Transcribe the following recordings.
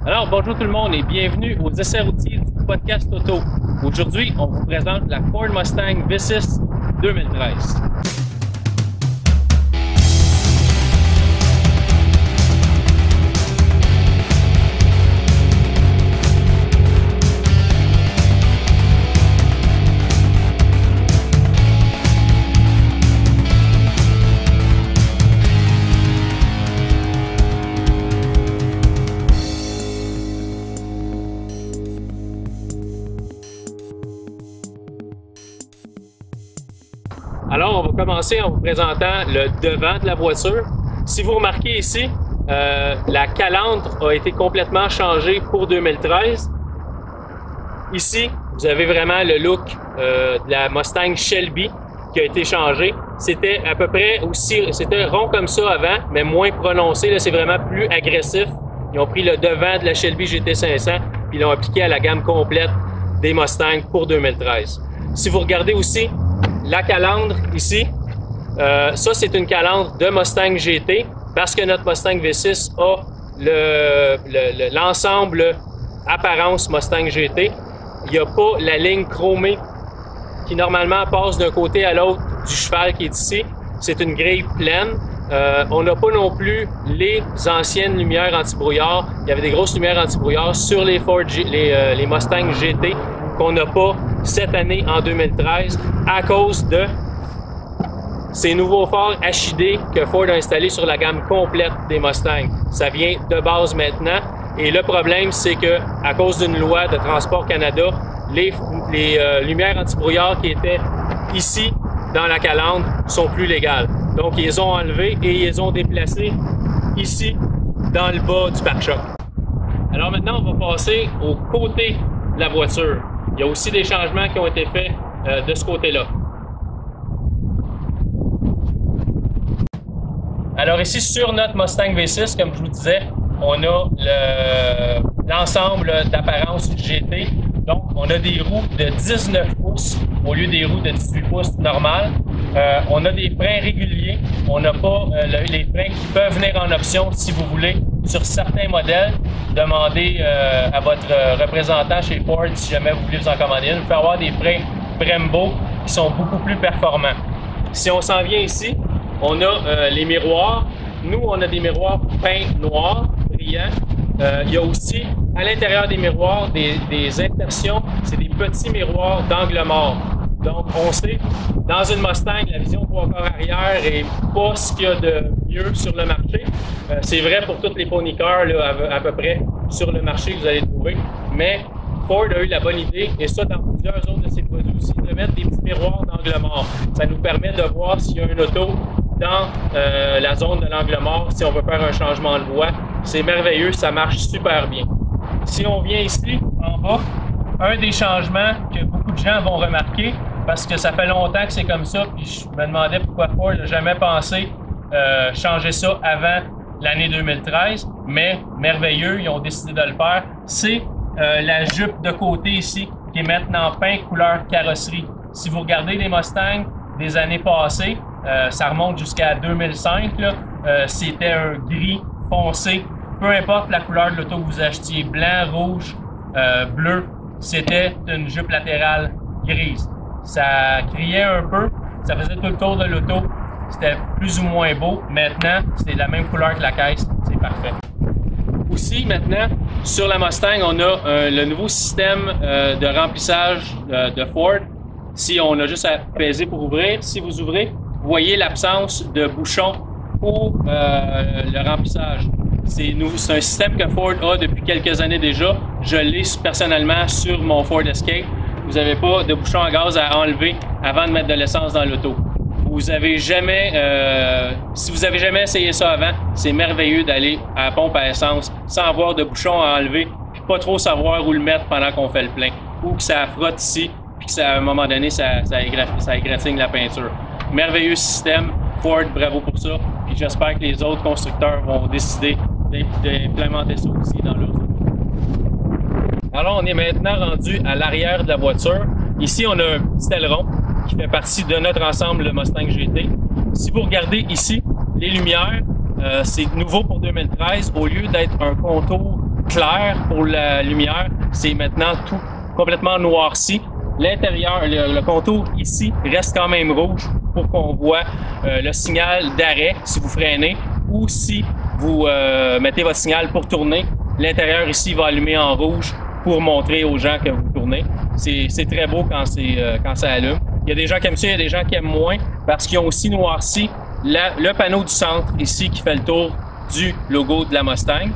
Alors, bonjour tout le monde et bienvenue aux essais routiers du podcast Auto. Aujourd'hui, on vous présente la Ford Mustang V6 2013. Alors, on va commencer en vous présentant le devant de la voiture. Si vous remarquez ici, la calandre a été complètement changée pour 2013. Ici, vous avez vraiment le look de la Mustang Shelby qui a été changé. C'était à peu près aussi, c'était rond comme ça avant, mais moins prononcé. Là, c'est vraiment plus agressif. Ils ont pris le devant de la Shelby GT500 puis l'ont appliqué à la gamme complète des Mustangs pour 2013. Si vous regardez aussi la calandre ici, ça c'est une calandre de Mustang GT parce que notre Mustang V6 a l'ensemble apparence Mustang GT. Il n'y a pas la ligne chromée qui normalement passe d'un côté à l'autre du cheval qui est ici. C'est une grille pleine. On n'a pas non plus les anciennes lumières anti-brouillard. Il y avait des grosses lumières anti-brouillard sur les Mustang GT qu'on n'a pas cette année en 2013 à cause de ces nouveaux phares HID que Ford a installés sur la gamme complète des Mustangs. Ça vient de base maintenant et le problème c'est que à cause d'une loi de Transport Canada, les lumières anti-brouillard qui étaient ici dans la calandre sont plus légales. Donc ils les ont enlevées et ils les ont déplacées ici dans le bas du pare-choc. Alors maintenant on va passer au côté de la voiture. Il y a aussi des changements qui ont été faits de ce côté-là. Alors ici, sur notre Mustang V6, comme je vous disais, on a l'ensemble d'apparence GT. Donc, on a des roues de 19 pouces au lieu des roues de 18 pouces normales. On a des freins réguliers. On n'a pas les freins qui peuvent venir en option si vous voulez. Sur certains modèles, demandez à votre représentant chez Ford si jamais vous voulez vous en commander une. Vous pouvez avoir des freins Brembo qui sont beaucoup plus performants. Si on s'en vient ici, on a les miroirs. Nous, on a des miroirs peints noirs, brillants. Il y a aussi, à l'intérieur des miroirs, des insertions. C'est des petits miroirs d'angle mort. Donc, on sait, dans une Mustang, la vision 3 quarts arrière est pas ce qu'il y a de mieux sur le marché. C'est vrai pour toutes les pony cars là, à peu près sur le marché que vous allez trouver. Mais Ford a eu la bonne idée, et ça dans plusieurs autres de ses produits aussi, de mettre des petits miroirs d'angle mort. Ça nous permet de voir s'il y a une auto dans la zone de l'angle mort, si on veut faire un changement de voie. C'est merveilleux, ça marche super bien. Si on vient ici, en bas, un des changements que beaucoup de gens vont remarquer, parce que ça fait longtemps que c'est comme ça, puis je me demandais pourquoi Ford n'a jamais pensé changer ça avant l'année 2013, mais merveilleux, ils ont décidé de le faire. C'est la jupe de côté ici, qui est maintenant peint couleur carrosserie. Si vous regardez les Mustangs des années passées, ça remonte jusqu'à 2005, c'était un gris foncé. Peu importe la couleur de l'auto que vous achetiez, blanc, rouge, bleu, c'était une jupe latérale grise. Ça criait un peu, ça faisait tout le tour de l'auto, c'était plus ou moins beau. Maintenant, c'est la même couleur que la caisse, c'est parfait. Aussi, maintenant, sur la Mustang, on a le nouveau système de remplissage de Ford. Si on a juste à peser pour ouvrir, si vous ouvrez, vous voyez l'absence de bouchon pour le remplissage. C'est un système que Ford a depuis quelques années déjà. Je l'ai personnellement sur mon Ford Escape. Vous n'avez pas de bouchon à gaz à enlever avant de mettre de l'essence dans l'auto. Si vous avez jamais essayé ça avant, c'est merveilleux d'aller à la pompe à essence sans avoir de bouchon à enlever, puis pas trop savoir où le mettre pendant qu'on fait le plein, ou que ça frotte ici, puis que à un moment donné ça égratigne la peinture. Merveilleux système, Ford, bravo pour ça. Puis j'espère que les autres constructeurs vont décider d'implémenter ça aussi dans leur auto. Alors on est maintenant rendu à l'arrière de la voiture. Ici on a un petit aileron qui fait partie de notre ensemble le Mustang GT. Si vous regardez ici, les lumières, c'est nouveau pour 2013. Au lieu d'être un contour clair pour la lumière. C'est maintenant tout complètement noirci. L'intérieur, le contour ici reste quand même rouge pour qu'on voit le signal d'arrêt si vous freinez ou si vous mettez votre signal pour tourner. L'intérieur ici va allumer en rouge pour montrer aux gens que vous tournez. C'est très beau quand ça allume. Il y a des gens qui aiment ça, il y a des gens qui aiment moins parce qu'ils ont aussi noirci le panneau du centre ici qui fait le tour du logo de la Mustang.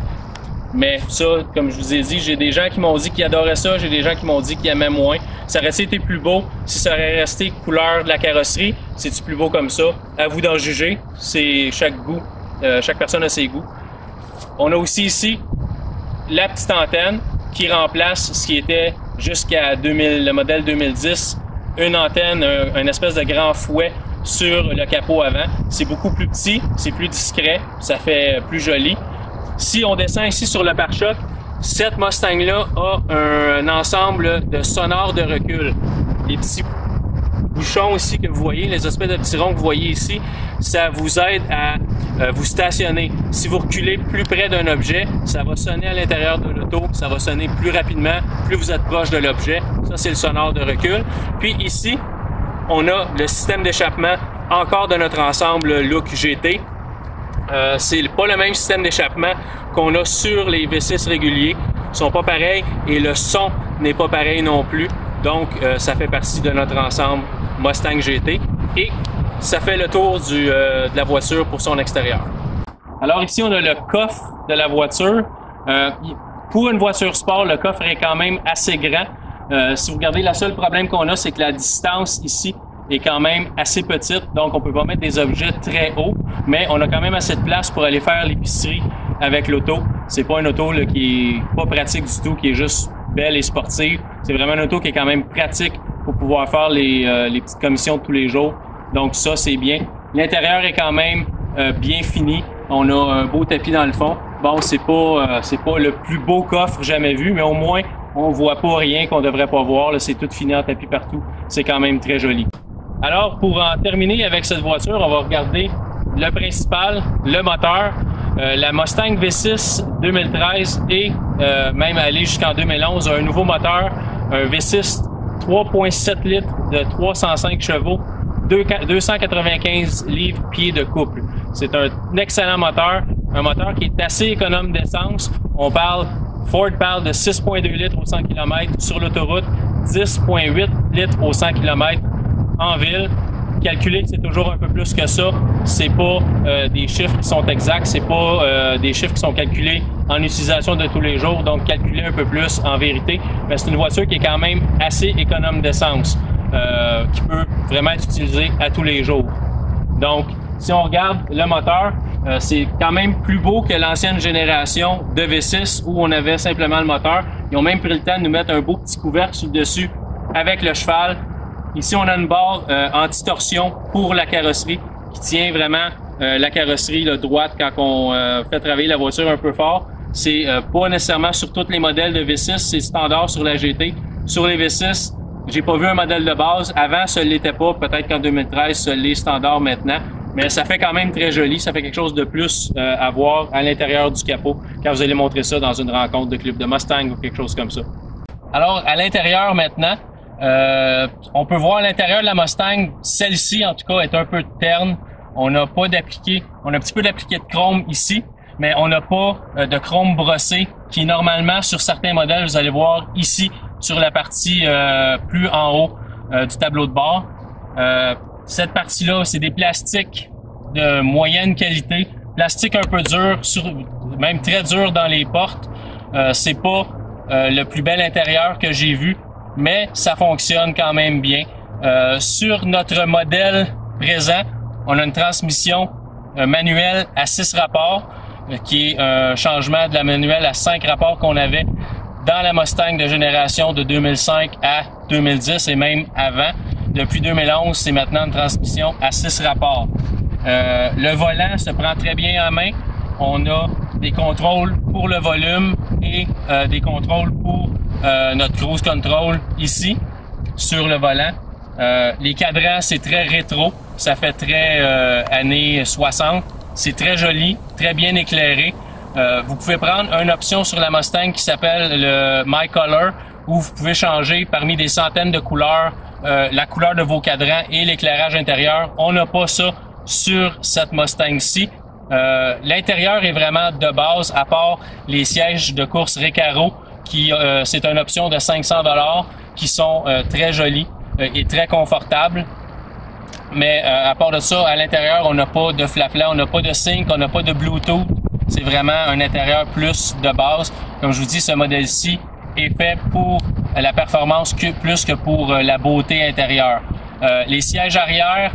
Mais ça, comme je vous ai dit, j'ai des gens qui m'ont dit qu'ils adoraient ça, j'ai des gens qui m'ont dit qu'ils aimaient moins. Ça aurait été plus beau si ça aurait resté couleur de la carrosserie. C'est-tu plus beau comme ça? À vous d'en juger. C'est chaque goût. Chaque personne a ses goûts. On a aussi ici la petite antenne qui remplace ce qui était jusqu'à le modèle 2010. Une antenne, un espèce de grand fouet sur le capot avant. C'est beaucoup plus petit, c'est plus discret, ça fait plus joli. Si on descend ici sur le pare-choc, cette Mustang-là a un ensemble de sonores de recul. Les petits bouchons ici que vous voyez, les espèces de petits ronds que vous voyez ici, ça vous aide à vous stationner. Si vous reculez plus près d'un objet, ça va sonner à l'intérieur de l'auto, ça va sonner plus rapidement, plus vous êtes proche de l'objet. Ça, c'est le sonore de recul. Puis ici, on a le système d'échappement encore de notre ensemble Look GT. C'est pas le même système d'échappement qu'on a sur les V6 réguliers. Ils sont pas pareils et le son n'est pas pareil non plus. Donc, ça fait partie de notre ensemble Mustang GT et ça fait le tour de la voiture pour son extérieur. Alors ici, on a le coffre de la voiture. Pour une voiture sport, le coffre est quand même assez grand. Si vous regardez, le seul problème qu'on a, c'est que la distance ici est quand même assez petite, donc on peut pas mettre des objets très hauts, mais on a quand même assez de place pour aller faire l'épicerie avec l'auto. C'est pas une auto là, qui est pas pratique du tout, qui est juste belle et sportive. C'est vraiment une auto qui est quand même pratique pour pouvoir faire les petites commissions de tous les jours. Donc ça, c'est bien. L'intérieur est quand même bien fini. On a un beau tapis dans le fond. Bon, c'est pas le plus beau coffre jamais vu, mais au moins on voit pas rien qu'on devrait pas voir. Là, c'est tout fini en tapis partout. C'est quand même très joli. Alors, pour en terminer avec cette voiture, on va regarder le principal, le moteur. La Mustang V6 2013 et même aller jusqu'en 2011 a un nouveau moteur, un V6 3.7 litres de 305 chevaux, 295 livres-pieds de couple. C'est un excellent moteur, un moteur qui est assez économe d'essence. Ford parle de 6.2 litres au 100 km sur l'autoroute, 10.8 litres au 100 km en ville. Calculer que c'est toujours un peu plus que ça, c'est pas des chiffres qui sont exacts, c'est pas des chiffres qui sont calculés en utilisation de tous les jours, donc calculer un peu plus en vérité. Mais c'est une voiture qui est quand même assez économe d'essence, qui peut vraiment être utilisée à tous les jours. Donc, si on regarde le moteur, c'est quand même plus beau que l'ancienne génération de V6 où on avait simplement le moteur. Ils ont même pris le temps de nous mettre un beau petit couvercle sur le dessus avec le cheval. Ici, on a une barre anti-torsion pour la carrosserie qui tient vraiment la carrosserie droite quand on fait travailler la voiture un peu fort. C'est pas nécessairement sur tous les modèles de V6, c'est standard sur la GT. Sur les V6, j'ai pas vu un modèle de base. Avant, ça l'était pas. Peut-être qu'en 2013, ça l'est standard maintenant. Mais ça fait quand même très joli. Ça fait quelque chose de plus à voir à l'intérieur du capot quand vous allez montrer ça dans une rencontre de club de Mustang ou quelque chose comme ça. Alors, à l'intérieur maintenant, on peut voir à l'intérieur de la Mustang, celle-ci en tout cas est un peu terne. On n'a pas d'appliqué, on a un petit peu d'appliqué de chrome ici, mais on n'a pas de chrome brossé qui normalement sur certains modèles, vous allez voir ici sur la partie plus en haut du tableau de bord. Cette partie-là, c'est des plastiques de moyenne qualité, plastique un peu dur, même très dur dans les portes. C'est pas le plus bel intérieur que j'ai vu, mais ça fonctionne quand même bien. Sur notre modèle présent, on a une transmission manuelle à 6 rapports, qui est un changement de la manuelle à 5 rapports qu'on avait dans la Mustang de génération de 2005 à 2010 et même avant. Depuis 2011, c'est maintenant une transmission à 6 rapports. Le volant se prend très bien en main. On a des contrôles pour le volume et des contrôles pour notre cruise control ici sur le volant. Les cadrans, c'est très rétro. Ça fait très années 60. C'est très joli, très bien éclairé. Vous pouvez prendre une option sur la Mustang qui s'appelle le My Color, où vous pouvez changer parmi des centaines de couleurs la couleur de vos cadrans et l'éclairage intérieur. On n'a pas ça sur cette Mustang-ci. L'intérieur est vraiment de base, à part les sièges de course Recaro, qui c'est une option de 500 $, qui sont très jolis et très confortables. Mais à part de ça, à l'intérieur, on n'a pas de flap-là, on n'a pas de sync, on n'a pas de Bluetooth. C'est vraiment un intérieur plus de base. Comme je vous dis, ce modèle-ci est fait pour la performance plus que pour la beauté intérieure. Les sièges arrière,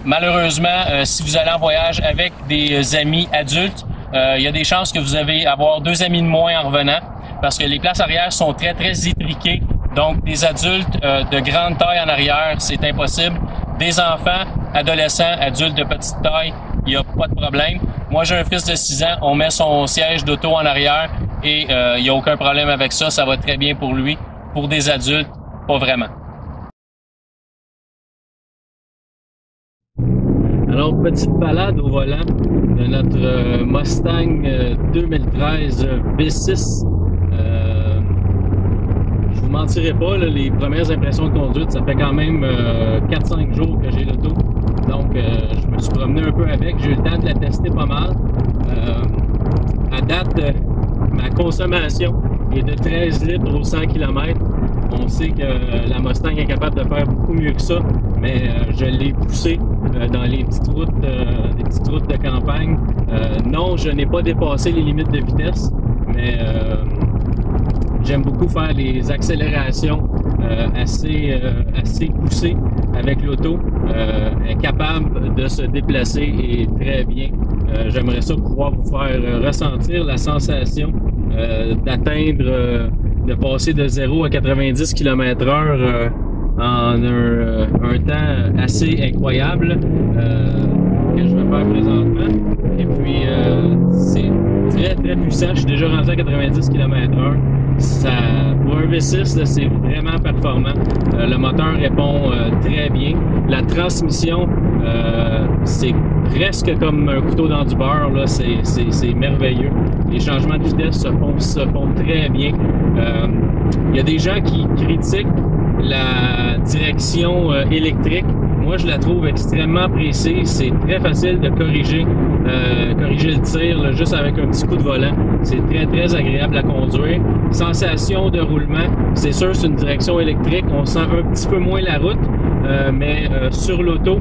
malheureusement, si vous allez en voyage avec des amis adultes, il y a des chances que vous allez avoir 2 amis de moins en revenant parce que les places arrière sont très étriquées. Donc, des adultes de grande taille en arrière, c'est impossible. Des enfants, adolescents, adultes de petite taille, il n'y a pas de problème. Moi, j'ai un fils de 6 ans, on met son siège d'auto en arrière et il n'y a aucun problème avec ça. Ça va très bien pour lui. Pour des adultes, pas vraiment. Alors, petite balade au volant de notre Mustang 2013 V6. Je vous mentirai pas, là, les premières impressions de conduite, ça fait quand même 4-5 jours que j'ai l'auto. Donc, je me suis promené un peu avec. J'ai eu le temps de la tester pas mal. À date, ma consommation est de 13 litres au 100 km. On sait que la Mustang est capable de faire beaucoup mieux que ça, mais je l'ai poussé dans les petites routes, des petites routes de campagne. Non, je n'ai pas dépassé les limites de vitesse, mais j'aime beaucoup faire les accélérations assez poussées avec l'auto. Elle est capable de se déplacer et très bien. J'aimerais ça pouvoir vous faire ressentir la sensation d'atteindre, de passer de 0 à 90 km/h en un temps assez incroyable que je vais faire présentement. Et puis, c'est très puissant. Je suis déjà rendu à 90 km/h. Pour un V6, là, c'est vraiment performant. Le moteur répond très bien. La transmission, c'est presque comme un couteau dans du beurre. Là. C'est merveilleux. Les changements de vitesse se font très bien. Il y a des gens qui critiquent la direction électrique. Moi, je la trouve extrêmement précise. C'est très facile de corriger le tir là, juste avec un petit coup de volant. C'est très agréable à conduire. Sensation de roulement, c'est sûr, c'est une direction électrique. On sent un petit peu moins la route, mais sur l'auto,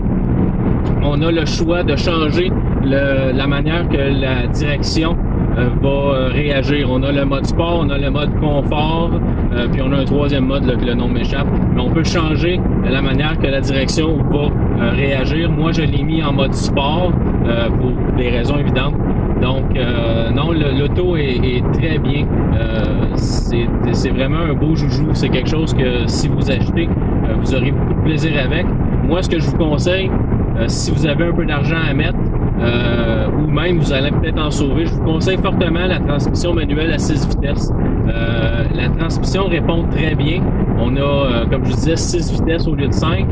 on a le choix de changer la manière que la direction va réagir. On a le mode sport, on a le mode confort, puis on a un troisième mode là, que le nom m'échappe. Mais on peut changer la manière que la direction va réagir. Moi, je l'ai mis en mode sport pour des raisons évidentes. Donc, non, l'auto est très bien. C'est vraiment un beau joujou. C'est quelque chose que si vous achetez, vous aurez beaucoup de plaisir avec. Moi, ce que je vous conseille, si vous avez un peu d'argent à mettre, ou même vous allez peut-être en sauver, je vous conseille fortement la transmission manuelle à 6 vitesses. La transmission répond très bien. On a, comme je vous disais, 6 vitesses au lieu de 5.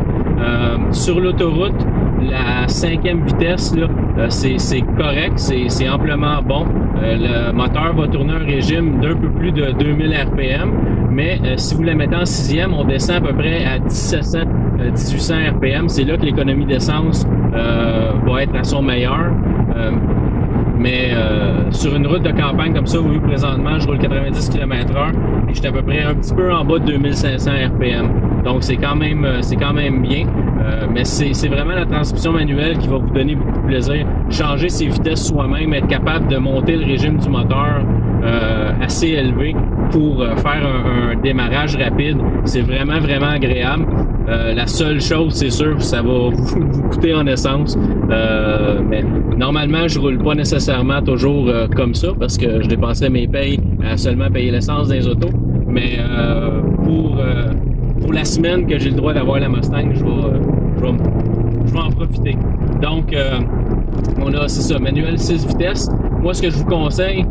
Sur l'autoroute, la 5e vitesse, là, c'est correct, c'est amplement bon. Le moteur va tourner un régime d'un peu plus de 2000 RPM, mais si vous la mettez en 6e, on descend à peu près à 1800 RPM. C'est là que l'économie d'essence va être à son meilleur. Mais sur une route de campagne comme ça, oui, présentement, je roule 90 km/h et je suis à peu près un petit peu en bas de 2500 RPM. Donc, c'est quand même bien. Mais c'est vraiment la transmission manuelle qui va vous donner beaucoup de plaisir. Changer ses vitesses soi-même, être capable de monter le régime du moteur assez élevé pour faire un démarrage rapide. C'est vraiment agréable. La seule chose, c'est sûr, ça va vous coûter en essence. Mais normalement, je roule pas nécessairement toujours comme ça parce que je dépensais mes payes à seulement payer l'essence dans les autos. Mais pour la semaine que j'ai le droit d'avoir la Mustang, je vais en profiter. Donc, on a, c'est ça, manuel 6 vitesses. Moi, ce que je vous conseille,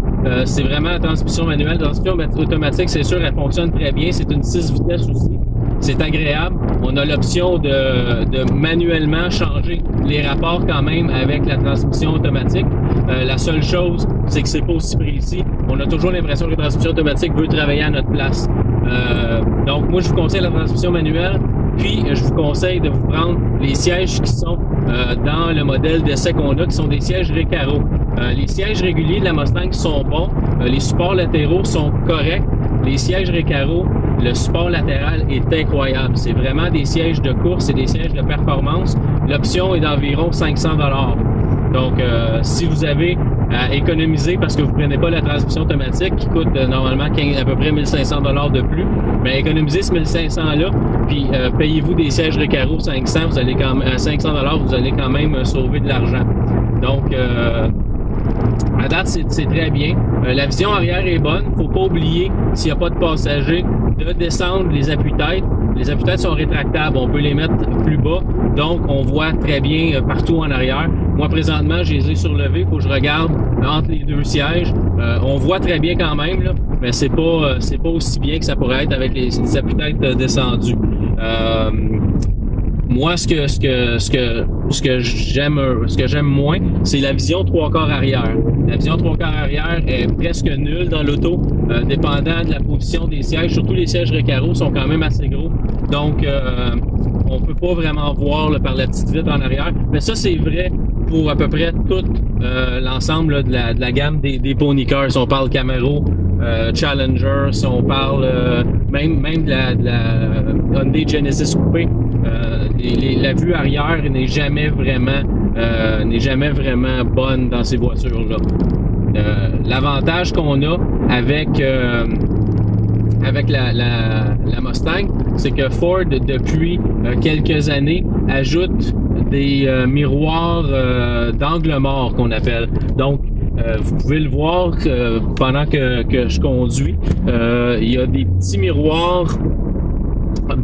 c'est vraiment la transmission manuelle. La transmission automatique, c'est sûr, elle fonctionne très bien. C'est une 6 vitesses aussi. c'est agréable. On a l'option de manuellement changer les rapports quand même avec la transmission automatique. La seule chose, c'est que c'est pas aussi précis. On a toujours l'impression que la transmission automatique veut travailler à notre place. Donc moi, je vous conseille la transmission manuelle. Puis, je vous conseille de vous prendre les sièges qui sont dans le modèle d'essai qu'on a, qui sont des sièges Recaro. Les sièges réguliers de la Mustang sont bons. Les supports latéraux sont corrects. Les sièges Recaro, le support latéral est incroyable. C'est vraiment des sièges de course et des sièges de performance. L'option est d'environ 500 $. Donc, si vous avez à économiser parce que vous prenez pas la transmission automatique qui coûte normalement à peu près 1500 $ de plus, mais économisez ce 1500 là, puis payez-vous des sièges Recaro 500, vous allez quand même à 500 $, vous allez quand même sauver de l'argent. Donc à date, c'est très bien. La vision arrière est bonne. Faut pas oublier, s'il n'y a pas de passagers, de descendre les appuis-têtes. Les appuis-têtes sont rétractables. On peut les mettre plus bas. Donc, on voit très bien partout en arrière. Moi, présentement, je les ai surlevés. Faut que je regarde entre les deux sièges. On voit très bien quand même, là, mais c'est pas aussi bien que ça pourrait être avec les appuis-têtes descendus. Moi, ce que j'aime moins, c'est la vision 3/4 arrière. La vision 3/4 arrière est presque nulle dans l'auto, dépendant de la position des sièges. Surtout les sièges Recaro sont quand même assez gros. Donc, on peut pas vraiment voir là, par la petite vitre en arrière. Mais ça, c'est vrai pour à peu près tout l'ensemble de la gamme des Pony Cars. Si on parle Camaro, Challenger, si on parle même de la Hyundai Genesis Coupé, la vue arrière n'est jamais vraiment bonne dans ces voitures-là. L'avantage qu'on a avec la Mustang, c'est que Ford, depuis quelques années, ajoute des miroirs d'angle mort qu'on appelle. Donc, vous pouvez le voir pendant que je conduis. Il y a des petits miroirs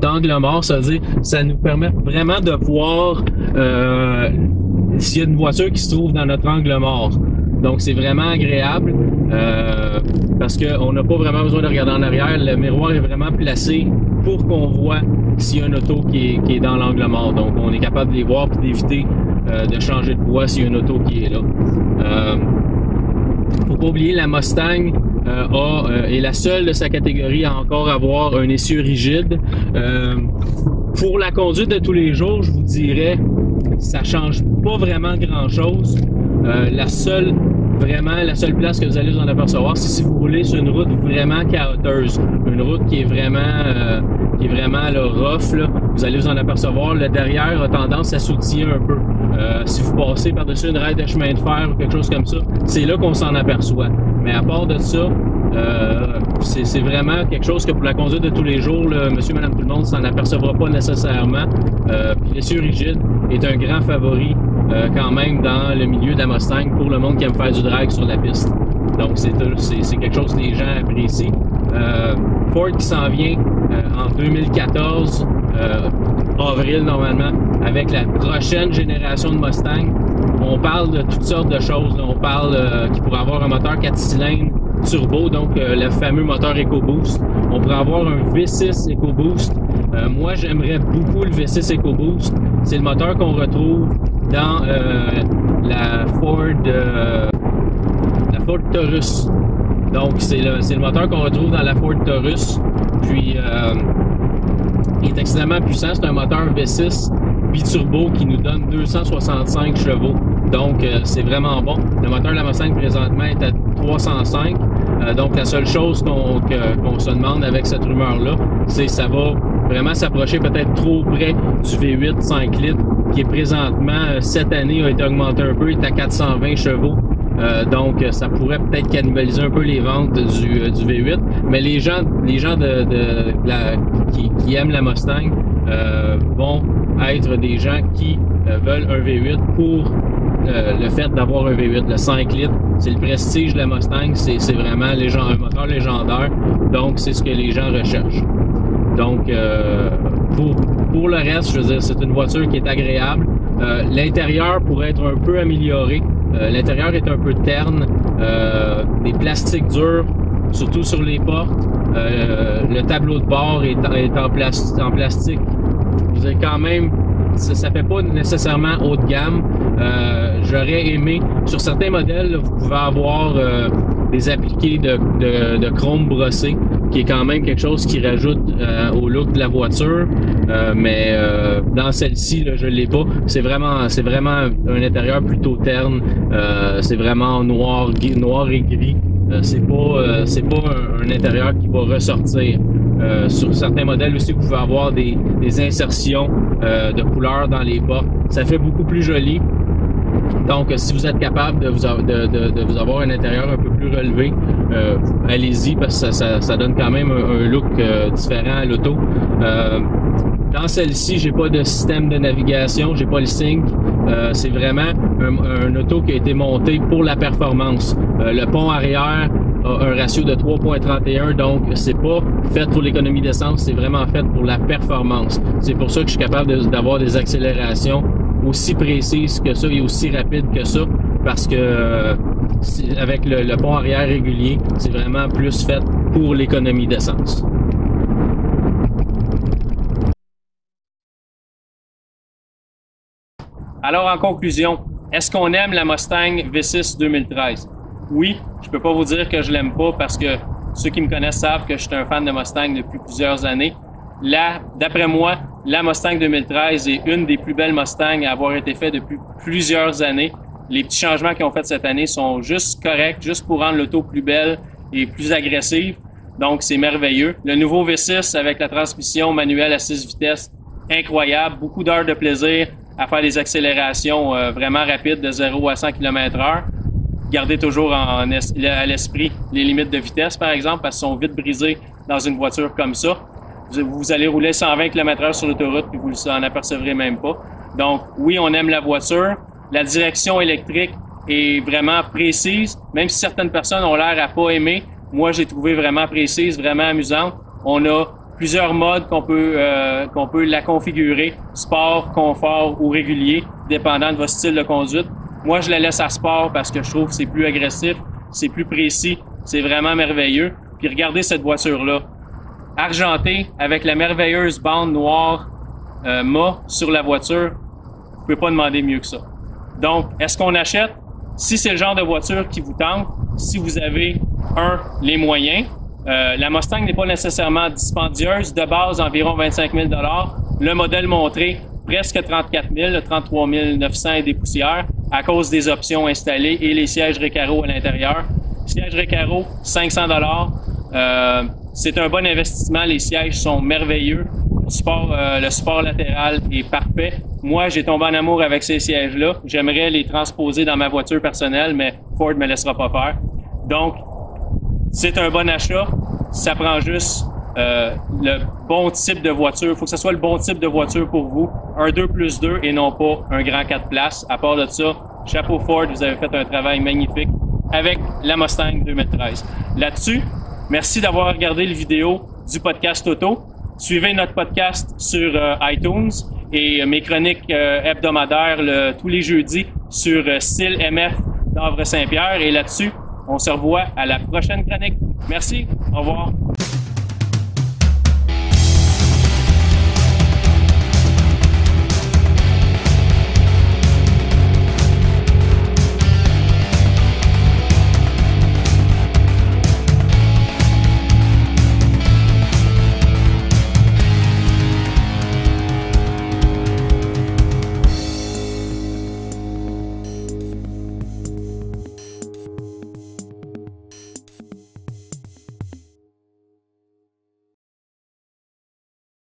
d'angle mort, ça veut dire ça nous permet vraiment de voir s'il y a une voiture qui se trouve dans notre angle mort. Donc c'est vraiment agréable parce qu'on n'a pas vraiment besoin de regarder en arrière. Le miroir est vraiment placé pour qu'on voit s'il y a une auto qui est dans l'angle mort. Donc on est capable de les voir et d'éviter de changer de voie s'il y a une auto qui est là. Faut pas oublier, la Mustang est la seule de sa catégorie à encore avoir un essieu rigide. Pour la conduite de tous les jours, je vous dirais, ça change pas vraiment grand-chose. La seule place que vous allez vous en apercevoir, c'est si vous roulez sur une route vraiment cahoteuse, une route qui est vraiment là, rough, là, vous allez vous en apercevoir. Le derrière a tendance à s'outiller un peu. Si vous passez par-dessus une rail de chemin de fer ou quelque chose comme ça, c'est là qu'on s'en aperçoit. Mais à part de ça, c'est vraiment quelque chose que pour la conduite de tous les jours, là, monsieur, madame, tout le monde s'en apercevra pas nécessairement. Puis l'essieu rigide est un grand favori quand même dans le milieu de la Mustang pour le monde qui aime faire du drag sur la piste. Donc c'est quelque chose que les gens apprécient. Ford qui s'en vient en 2014, avril normalement, avec la prochaine génération de Mustang. On parle de toutes sortes de choses. On parle qu'il pourrait avoir un moteur 4 cylindres turbo, donc le fameux moteur EcoBoost. On pourrait avoir un V6 EcoBoost. Moi, j'aimerais beaucoup le V6 EcoBoost. C'est le moteur qu'on retrouve dans la Ford Taurus. Donc, c'est le moteur qu'on retrouve dans la Ford Taurus. Puis, il est extrêmement puissant. C'est un moteur V6 biturbo qui nous donne 265 chevaux. Donc, c'est vraiment bon. Le moteur de la Mustang présentement est à 305. Donc, la seule chose qu'on se demande avec cette rumeur-là, c'est que ça va vraiment s'approcher peut-être trop près du V8 5 litres, qui est présentement, cette année, a été augmenté un peu, il est à 420 chevaux. Donc, ça pourrait peut-être cannibaliser un peu les ventes du V8. Mais les gens qui aiment la Mustang vont être des gens qui veulent un V8 pour le fait d'avoir un V8. Le 5 litres, c'est le prestige de la Mustang, c'est vraiment un moteur légendaire. Donc, c'est ce que les gens recherchent. Donc, pour le reste, je veux dire, c'est une voiture qui est agréable. L'intérieur pourrait être un peu amélioré. L'intérieur est un peu terne. Des plastiques durs surtout sur les portes. Le tableau de bord est en plastique. Vous avez quand même, ça fait pas nécessairement haut de gamme. J'aurais aimé, sur certains modèles, là, vous pouvez avoir des appliqués de chrome brossé, qui est quand même quelque chose qui rajoute au look de la voiture. Mais dans celle-ci, là, je l'ai pas. C'est vraiment un intérieur plutôt terne. C'est vraiment noir et gris. C'est pas un intérieur qui va ressortir. Sur certains modèles aussi, vous pouvez avoir des insertions de couleurs dans les portes. Ça fait beaucoup plus joli. Donc, si vous êtes capable de vous avoir un intérieur un peu plus relevé, allez-y, parce que ça donne quand même un look différent à l'auto. Dans celle-ci, j'ai pas de système de navigation, j'ai pas le sync. C'est vraiment un auto qui a été monté pour la performance. Le pont arrière a un ratio de 3.31, donc c'est pas fait pour l'économie d'essence, c'est vraiment fait pour la performance. C'est pour ça que je suis capable d'avoir des accélérations aussi précises que ça et aussi rapides que ça, parce que avec le pont arrière régulier, c'est vraiment plus fait pour l'économie d'essence. Alors, en conclusion, est-ce qu'on aime la Mustang V6 2013? Oui, je peux pas vous dire que je l'aime pas parce que ceux qui me connaissent savent que je suis un fan de Mustang depuis plusieurs années. Là, d'après moi, la Mustang 2013 est une des plus belles Mustangs à avoir été faite depuis plusieurs années. Les petits changements qu'ils ont fait cette année sont juste corrects, juste pour rendre l'auto plus belle et plus agressive. Donc, c'est merveilleux. Le nouveau V6 avec la transmission manuelle à 6 vitesses, incroyable. Beaucoup d'heures de plaisir à faire des accélérations vraiment rapides de 0 à 100 km/h. Gardez toujours à l'esprit les limites de vitesse, par exemple, parce qu'elles sont vite brisées dans une voiture comme ça. Vous allez rouler 120 km/h sur l'autoroute puis vous en apercevrez même pas. Donc, oui, on aime la voiture. La direction électrique est vraiment précise, même si certaines personnes ont l'air à pas aimer. Moi, j'ai trouvé vraiment précise, vraiment amusante. On a plusieurs modes qu'on peut la configurer, sport, confort ou régulier, dépendant de votre style de conduite. Moi, je la laisse à sport parce que je trouve que c'est plus agressif, c'est plus précis, c'est vraiment merveilleux. Puis regardez cette voiture-là, argentée avec la merveilleuse bande noire mât sur la voiture. Vous pouvez pas demander mieux que ça. Donc, est-ce qu'on achète? Si c'est le genre de voiture qui vous tente, si vous avez, les moyens. La Mustang n'est pas nécessairement dispendieuse, de base environ 25 000 $. Le modèle montré, presque 34 000, 33 900 et des poussières, à cause des options installées et les sièges Recaro à l'intérieur. Sièges Recaro, 500 $. C'est un bon investissement, les sièges sont merveilleux. Le support latéral est parfait. Moi, j'ai tombé en amour avec ces sièges-là. J'aimerais les transposer dans ma voiture personnelle, mais Ford me laissera pas faire. Donc, c'est un bon achat. Ça prend juste le bon type de voiture. Il faut que ce soit le bon type de voiture pour vous. Un 2+2 et non pas un grand 4 places. À part de ça, chapeau Ford, vous avez fait un travail magnifique avec la Mustang 2013. Là-dessus, merci d'avoir regardé la vidéo du podcast Auto. Suivez notre podcast sur iTunes et mes chroniques hebdomadaires tous les jeudis sur Style MF d'Havre-Saint-Pierre. Et là-dessus, on se revoit à la prochaine chronique. Merci. Au revoir.